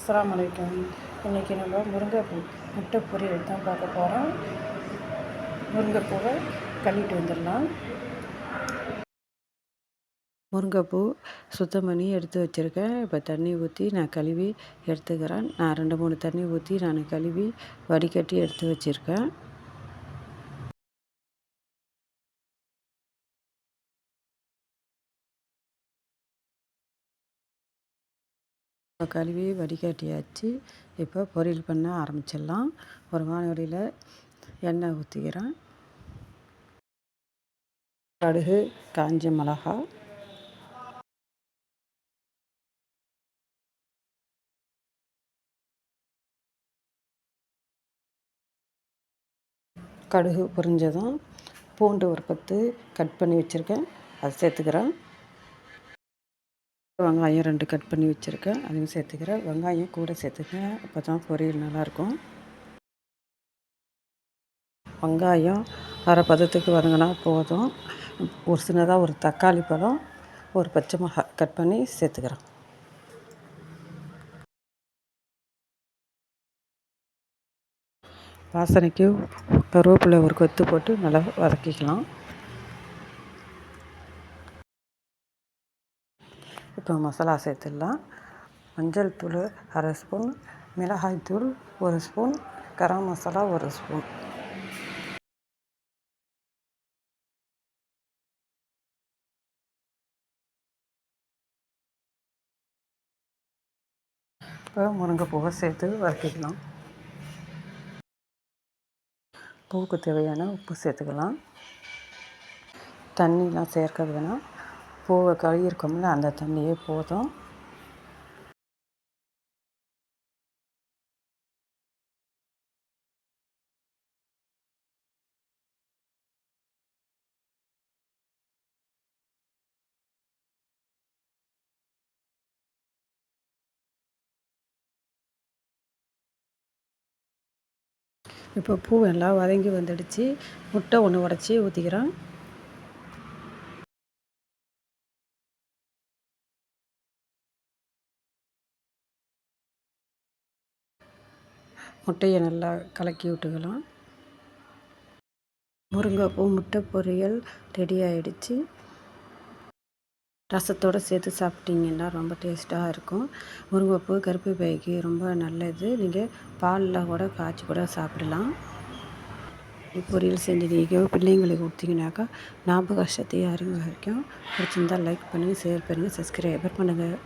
அஸ்ஸலாமு அலைக்கும். இன்றைக்கி நம்ம முருங்கைப்பூ முட்டை பொரியல் தான் பார்க்க போகிறோம். முருங்கைப்பூவை கழுவிட்டு வந்துடலாம். முருங்கைப்பூ சுத்தம் பண்ணி எடுத்து வச்சுருக்கேன். இப்போ தண்ணி ஊற்றி நான் கழுவி எடுத்துக்கிறேன். நான் 2-3 தண்ணி ஊற்றி நான் கழுவி வடிகட்டி எடுத்து வச்சுருக்கேன். கழுவி வடிகட்டியாச்சு. இப்போ பொரியல் பண்ண ஆரம்பிச்சிடலாம். ஒரு வானொலியில் எண்ணெய் ஊற்றிக்கிறேன். கடுகு, காஞ்ச மிளகா, கடுகு பொரிஞ்சதும் பூண்டு ஒரு 10 கட் பண்ணி வச்சுருக்கேன், அதை சேர்த்துக்கிறேன். வெங்காயம் 2 கட் பண்ணி வச்சுருக்கேன், அதையும் சேர்த்துக்கிறேன். வெங்காயம் கூட சேர்த்துக்கிறேன், அப்போ தான் பொரியல் நல்லாயிருக்கும். வெங்காயம் அரை பதத்துக்கு வதங்கினா போதும். ஒரு சின்னதாக ஒரு தக்காளி பழம், ஒரு பச்சை மிளகாய் கட் பண்ணி சேர்த்துக்கிறேன். வாசனைக்கு கருவேப்பிலை ஒரு கொத்து போட்டு நல்லா வதக்கிக்கலாம். இப்போ மசாலா சேர்த்துடலாம். மஞ்சள் தூள் அரை ஸ்பூன், மிளகாய் தூள் 1 ஸ்பூன், கரம் மசாலா 1 ஸ்பூன். இப்போ முருங்கைப்பூவை சேர்த்து வதக்கிக்கலாம். பூவுக்கு தேவையான உப்பு சேர்த்துக்கலாம். தண்ணிலாம் சேர்க்க வேணாம், பூவை கழுவிருக்கோம்ல அந்த தண்ணியே போதும். இப்போ பூ எல்லாம் வதங்கி வந்துடுச்சு. முட்டை 1 உடச்சி ஊற்றிக்கிறேன். முட்டையை நல்லா கலக்கி விட்டுக்கலாம். முருங்கைப்பூ முட்டை பொரியல் ரெடி ஆகிடுச்சு. ரசத்தோடு சேர்த்து சாப்பிட்டிங்கன்னா ரொம்ப டேஸ்ட்டாக இருக்கும். முருங்கைப்பூ கர்ப்பப்பைக்கு ரொம்ப நல்லது. நீங்கள் பாலில் கூட காய்ச்சி கூட சாப்பிடலாம். பொரியல் செஞ்சு நீங்கள் பிள்ளைங்களுக்கு கொடுத்தீங்கன்னாக்கா ஞாபக சக்தியை அதிகரிக்கும். பிடிச்சிருந்தால் லைக் பண்ணுங்கள், ஷேர் பண்ணுங்கள், சப்ஸ்கிரைபர் பண்ணுங்கள்.